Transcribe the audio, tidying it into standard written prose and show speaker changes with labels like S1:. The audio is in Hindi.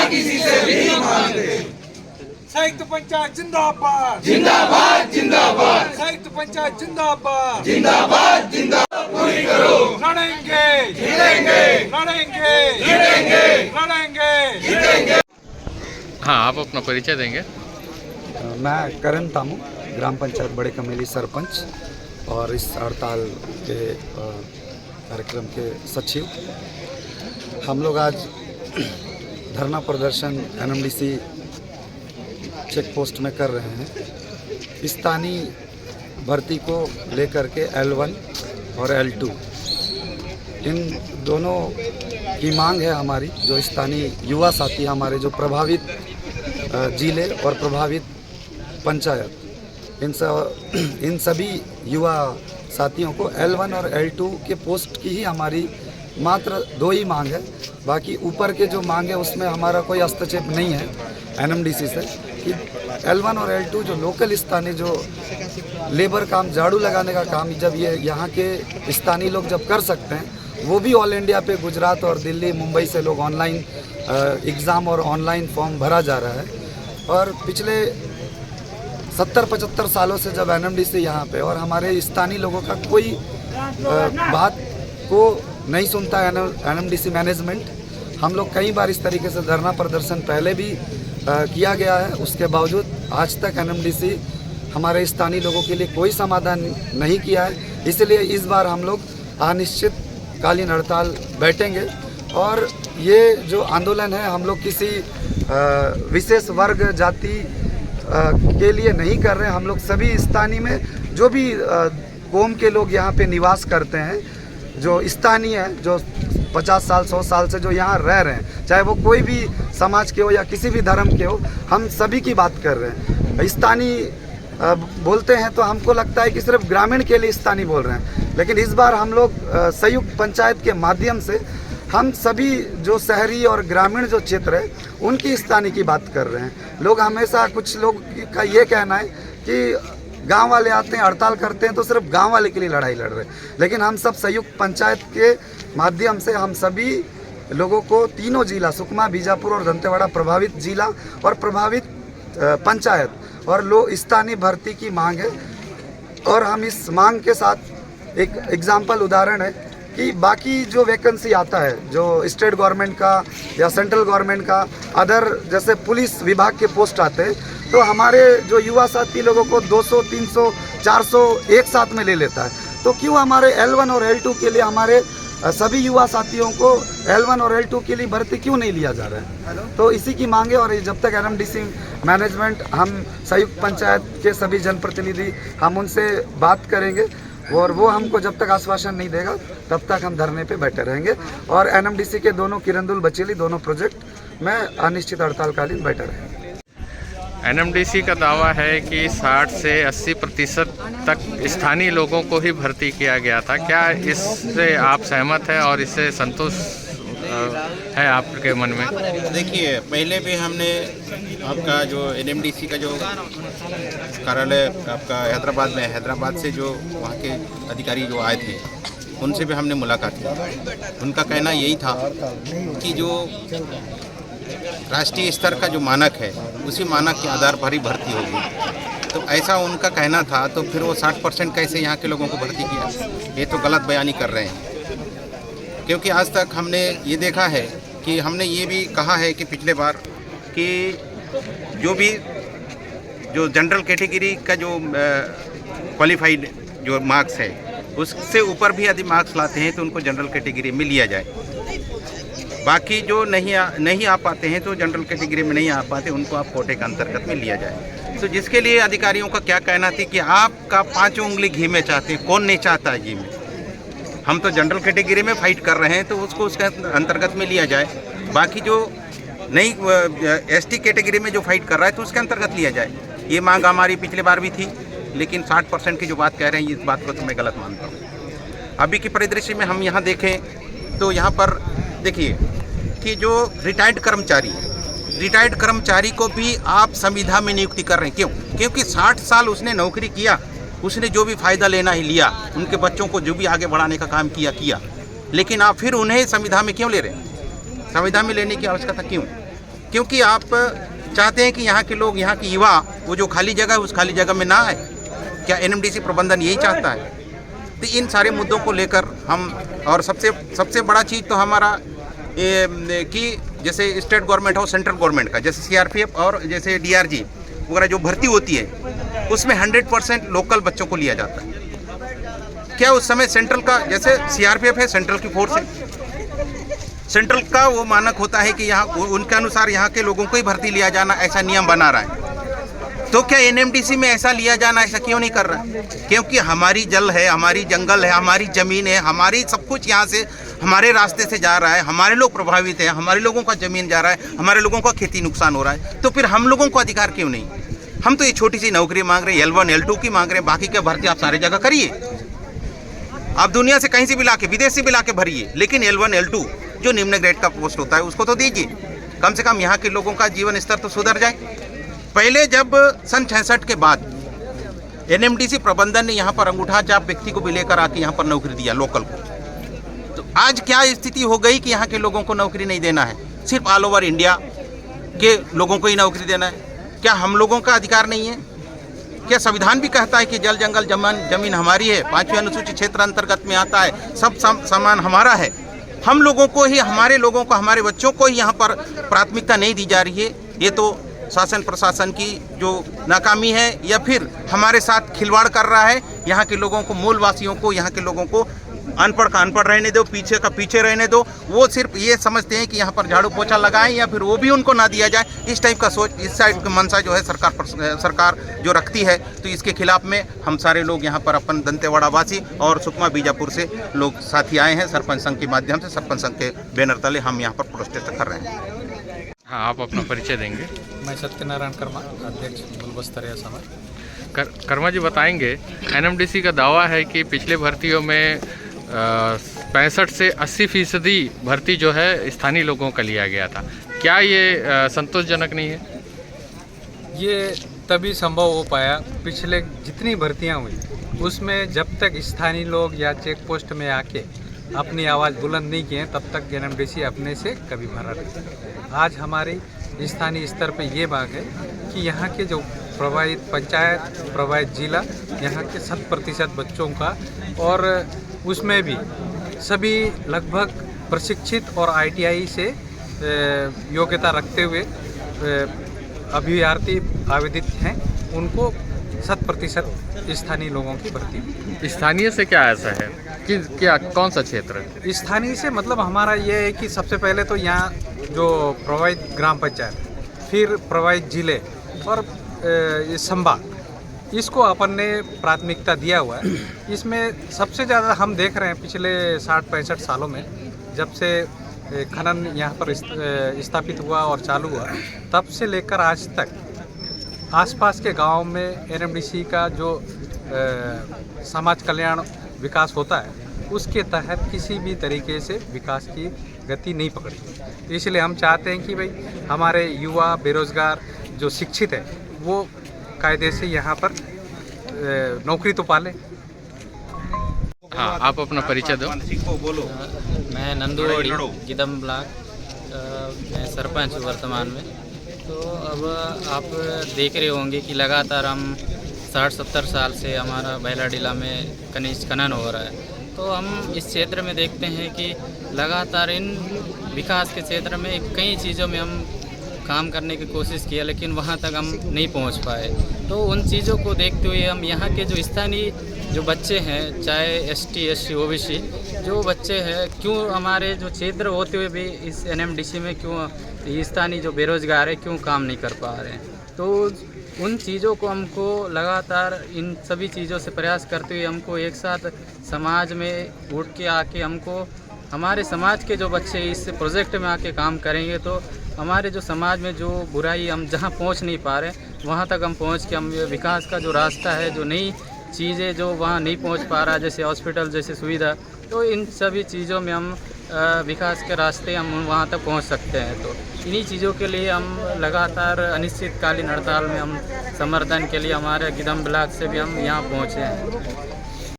S1: किसी से भी मांगते।
S2: संयुक्त पंचायत जिंदाबाद,
S1: जिंदाबाद जिंदाबाद,
S2: संयुक्त पंचायत जिंदाबाद,
S1: जिंदाबाद जिंदाबाद, पूरी करो।
S2: लड़ेंगे
S1: जीतेंगे,
S2: लड़ेंगे
S1: जीतेंगे,
S2: लड़ेंगे।
S1: जीतेंगे।
S3: हाँ, आप अपना परिचय देंगे।
S4: मैं करण तामू, ग्राम पंचायत बड़े कमेली सरपंच और इस हड़ताल के कार्यक्रम के सचिव। हम लोग आज धरना प्रदर्शन एनएमडीसी चेक पोस्ट में कर रहे हैं। स्थानीय भर्ती को लेकर के L1 और L2 इन दोनों की मांग है हमारी। जो स्थानीय युवा साथी हमारे जो प्रभावित जिले और प्रभावित पंचायत, इन सभी युवा साथियों को L1 और L2 के पोस्ट की ही हमारी मात्र 2 ही मांग है। बाकी ऊपर के जो मांग है उसमें हमारा कोई हस्तक्षेप नहीं है एनएमडीसी से कि L1 और L2 जो लोकल स्थानीय जो लेबर काम, झाड़ू लगाने का काम जब ये यहाँ के स्थानीय लोग जब कर सकते हैं, वो भी ऑल इंडिया पे गुजरात और दिल्ली, मुंबई से लोग ऑनलाइन एग्ज़ाम और ऑनलाइन फॉर्म भरा जा रहा है। और पिछले 70-75 सालों से जब एनएमडीसी यहाँ पे और हमारे स्थानीय लोगों का कोई बात को नहीं सुनता एनएमडीसी मैनेजमेंट। हम लोग कई बार इस तरीके से धरना प्रदर्शन पहले भी किया गया है, उसके बावजूद आज तक एनएमडीसी हमारे स्थानीय लोगों के लिए कोई समाधान नहीं किया है। इसलिए इस बार हम लोग अनिश्चितकालीन हड़ताल बैठेंगे। और ये जो आंदोलन है हम लोग किसी विशेष वर्ग जाति के लिए नहीं कर रहे हैं। हम लोग सभी स्थानीय में जो भी कौम के लोग यहाँ पे निवास करते हैं, जो स्थानीय है, जो 50 साल 100 साल से जो यहाँ रह रहे हैं, चाहे वो कोई भी समाज के हो या किसी भी धर्म के हो, हम सभी की बात कर रहे हैं। स्थानीय बोलते हैं तो हमको लगता है कि सिर्फ ग्रामीण के लिए स्थानीय बोल रहे हैं, लेकिन इस बार हम लोग संयुक्त पंचायत के माध्यम से हम सभी जो शहरी और ग्रामीण जो क्षेत्र है उनकी स्थानीय की बात कर रहे हैं। लोग हमेशा, कुछ लोग का ये कहना है कि गांव वाले आते हैं हड़ताल करते हैं तो सिर्फ गांव वाले के लिए लड़ाई लड़ रहे हैं, लेकिन हम सब संयुक्त पंचायत के माध्यम से हम सभी लोगों को तीनों जिला सुकमा, बीजापुर और दंतेवाड़ा प्रभावित जिला और प्रभावित पंचायत और स्थानीय भर्ती की मांग है। और हम इस मांग के साथ एक एग्जाम्पल उदाहरण है कि बाकी जो वैकेंसी आता है, जो स्टेट गवर्नमेंट का या सेंट्रल गवर्नमेंट का, अदर जैसे पुलिस विभाग के पोस्ट आते हैं, तो हमारे जो युवा साथी लोगों को 200, 300, 400 एक साथ में ले लेता है। तो क्यों हमारे L1 और L2 के लिए हमारे सभी युवा साथियों को L1 और L2 के लिए भर्ती क्यों नहीं लिया जा रहा है? तो इसी की मांगे। और जब तक एनएमडीसी मैनेजमेंट, हम संयुक्त पंचायत के सभी जनप्रतिनिधि, हम उनसे बात करेंगे और वो हमको जब तक आश्वासन नहीं देगा तब तक हम धरने पे बैठे रहेंगे। और एनएमडीसी के दोनों किरंदुल बचेली दोनों प्रोजेक्ट में अनिश्चित हड़तालकालीन बैठे रहेंगे।
S3: एनएमडीसी का दावा है कि 60 से 80% तक स्थानीय लोगों को ही भर्ती किया गया था। क्या इससे आप सहमत हैं और इससे संतुष्ट है आपके मन में?
S5: देखिए, पहले भी हमने आपका जो एनएमडीसी का जो कार्यालय आपका हैदराबाद से जो वहाँ के अधिकारी जो आए थे, उनसे भी हमने मुलाकात की। उनका कहना यही था कि जो राष्ट्रीय स्तर का जो मानक है उसी मानक के आधार पर ही भर्ती होगी। तो ऐसा उनका कहना था, तो फिर वो 60% कैसे यहाँ के लोगों को भर्ती किया? ये तो गलत बयानी कर रहे हैं। क्योंकि आज तक हमने ये देखा है कि हमने ये भी कहा है कि पिछले बार कि जो जनरल कैटेगरी का जो क्वालिफाइड जो मार्क्स है उससे ऊपर भी यदि मार्क्स लाते हैं तो उनको जनरल कैटेगरी में लिया जाए। बाकी जो नहीं आ पाते हैं तो जनरल कैटेगरी में नहीं आ पाते, उनको आप कोटे के अंतर्गत में लिया जाए। तो जिसके लिए अधिकारियों का क्या कहना था कि आपका 5 उंगली घी में चाहते हैं, कौन नहीं चाहता है घी में? हम तो जनरल कैटेगरी में फाइट कर रहे हैं तो उसको उसके अंतर्गत में लिया जाए। बाकी जो नहीं एसटी कैटेगरी में जो फाइट कर रहा है तो उसके अंतर्गत लिया जाए। ये मांग हमारी पिछले बार भी थी, लेकिन 60% की जो बात कह रहे हैं इस बात को तो मैं गलत मानता हूँ। अभी की परिदृश्य में हम यहाँ देखें तो यहाँ पर देखिए कि जो रिटायर्ड कर्मचारी को भी आप संविदा में नियुक्ति कर रहे हैं। क्यों? क्योंकि 60 साल उसने नौकरी किया, उसने जो भी फ़ायदा लेना ही लिया, उनके बच्चों को जो भी आगे बढ़ाने का काम किया, लेकिन आप फिर उन्हें संविदा में क्यों ले रहे हैं? संविदा में लेने की आवश्यकता क्यों? क्योंकि आप चाहते हैं कि यहाँ के लोग, यहाँ के युवा, वो जो खाली जगह है उस खाली जगह में ना आए। क्या एनएमडीसी प्रबंधन यही चाहता है? तो इन सारे मुद्दों को लेकर हम, और सबसे बड़ा चीज़ तो हमारा कि जैसे स्टेट गवर्नमेंट हो, सेंट्रल गवर्नमेंट का, जैसे सीआरपीएफ और जैसे डीआरजी वगैरह जो भर्ती होती है उसमें 100% लोकल बच्चों को लिया जाता है। क्या उस समय सेंट्रल का, जैसे सीआरपीएफ है, सेंट्रल की फोर्स है, सेंट्रल का वो मानक होता है कि यहाँ उनके अनुसार यहाँ के लोगों को ही भर्ती लिया जाना, ऐसा नियम बना रहा है। तो क्या एनएमडीसी में ऐसा लिया जाना, ऐसा क्यों नहीं कर रहा है? क्योंकि हमारी जल है, हमारी जंगल है, हमारी ज़मीन है, हमारी सब कुछ यहाँ से हमारे रास्ते से जा रहा है, हमारे लोग प्रभावित हैं, हमारे लोगों का ज़मीन जा रहा है, हमारे लोगों का खेती नुकसान हो रहा है। तो फिर हम लोगों को अधिकार क्यों नहीं? हम तो ये छोटी सी नौकरी मांग रहे हैं, L1 L2 की मांग रहे हैं, बाकी क्या भर्ती आप सारी जगह करिए। आप दुनिया से कहीं से भी ला के, विदेश से भी ला के भरिए, लेकिन L1 L2 जो निम्न ग्रेड का पोस्ट होता है उसको तो दीजिए। कम से कम यहाँ के लोगों का जीवन स्तर तो सुधर जाए। पहले जब सन 66 के बाद एनएमडीसी प्रबंधन ने यहाँ पर अंगूठा छाप व्यक्ति को भी लेकर आके यहाँ पर नौकरी दिया लोकल को, तो आज क्या स्थिति हो गई कि यहाँ के लोगों को नौकरी नहीं देना है, सिर्फ ऑल ओवर इंडिया के लोगों को ही नौकरी देना है? क्या हम लोगों का अधिकार नहीं है? क्या संविधान भी कहता है कि जल जंगल जमीन हमारी है, 5वीं अनुसूचित क्षेत्र अंतर्गत में आता है, सब सामान हमारा है। हम लोगों को ही, हमारे लोगों को, हमारे बच्चों को ही यहाँ पर प्राथमिकता नहीं दी जा रही है। ये तो शासन प्रशासन की जो नाकामी है, या फिर हमारे साथ खिलवाड़ कर रहा है। यहाँ के लोगों को, मूलवासियों को, यहाँ के लोगों को अनपढ़ का अनपढ़ रहने दो, पीछे का पीछे रहने दो। वो सिर्फ ये समझते हैं कि यहाँ पर झाड़ू पोछा लगाएं या फिर वो भी उनको ना दिया जाए। इस टाइप का सोच, इस टाइप का मनसा जो है सरकार जो रखती है, तो इसके खिलाफ में हम सारे लोग यहाँ पर अपन दंतेवाड़ा वासी और सुकमा बीजापुर से लोग साथी आए हैं। सरपंच संघ के माध्यम से, सरपंच संघ के बैनर तले हम यहाँ पर प्रोटेस्ट कर रहे हैं।
S3: हाँ, आप अपना परिचय देंगे?
S6: मैं सत्यनारायण कर्मा, अध्यक्ष बुलबस्तरिया समाज।
S3: कर्मा जी बताएंगे, एनएमडीसी का दावा है कि पिछले भर्तियों में 65 से 80% भर्ती जो है स्थानीय लोगों का लिया गया था। क्या ये संतोषजनक नहीं है?
S6: ये तभी संभव हो पाया, पिछले जितनी भर्तियां हुई उसमें जब तक स्थानीय लोग या चेक पोस्ट में आके अपनी आवाज़ बुलंद नहीं किए तब तक एनएमडीसी अपने से कभी भरा नहीं। आज हमारी स्थानीय स्तर पे ये मांग है कि यहाँ के जो प्रभावित पंचायत, प्रभावित जिला, यहाँ के 100% बच्चों का, और उसमें भी सभी लगभग प्रशिक्षित और ITI से योग्यता रखते हुए अभ्यर्थी आवेदित हैं, उनको 100% स्थानीय लोगों की भर्ती।
S3: स्थानीय से क्या ऐसा है कि क्या, कौन सा क्षेत्र?
S6: स्थानीय से मतलब हमारा ये है कि सबसे पहले तो यहाँ जो प्रभावित ग्राम पंचायत, फिर प्रभावित जिले और ये संभाग, इसको अपन ने प्राथमिकता दिया हुआ है। इसमें सबसे ज़्यादा हम देख रहे हैं पिछले 60-65 सालों में, जब से खनन यहाँ पर स्थापित हुआ और चालू हुआ, तब से लेकर आज तक आसपास के गांव में एनएमडीसी का जो समाज कल्याण विकास होता है, उसके तहत किसी भी तरीके से विकास की गति नहीं पकड़ी। इसलिए हम चाहते हैं कि भाई हमारे युवा बेरोजगार जो शिक्षित है वो कायदे से यहाँ पर नौकरी तो पाले।
S3: हाँ, आप अपना परिचय दो।
S7: मैं नंदुवाड़ी गिदम ब्लॉक मैं सरपंच वर्तमान में। तो अब आप देख रहे होंगे कि लगातार हम 60-70 साल से हमारा बैलाडीला में खनिज खनन हो रहा है। तो हम इस क्षेत्र में देखते हैं कि लगातार इन विकास के क्षेत्र में कई चीज़ों में हम काम करने की कोशिश किया, लेकिन वहाँ तक हम नहीं पहुँच पाए। तो उन चीज़ों को देखते हुए हम यहाँ के जो स्थानीय जो बच्चे हैं, चाहे ST SC OBC जो बच्चे हैं, क्यों हमारे जो क्षेत्र होते हुए भी इस NMDC में क्यों स्थानीय जो बेरोजगार है क्यों काम नहीं कर पा रहे हैं। तो उन चीज़ों को हमको लगातार इन सभी चीज़ों से प्रयास करते हुए हमको एक साथ समाज में उठ के आके हमको हमारे समाज के जो बच्चे इस प्रोजेक्ट में आके काम करेंगे तो हमारे जो समाज में जो बुराई हम जहाँ पहुँच नहीं पा रहे वहाँ तक हम पहुँच के हम विकास का जो रास्ता है, जो नई चीज़ें जो वहाँ नहीं पहुँच पा रहा, जैसे हॉस्पिटल जैसे सुविधा, तो इन सभी चीज़ों में हम विकास के रास्ते हम वहाँ तक पहुँच सकते हैं। तो इन्हीं चीज़ों के लिए हम लगातार अनिश्चितकालीन हड़ताल में हम समर्थन के लिए हमारे गिदम ब्लॉक से भी हम यहाँ पहुँचे हैं।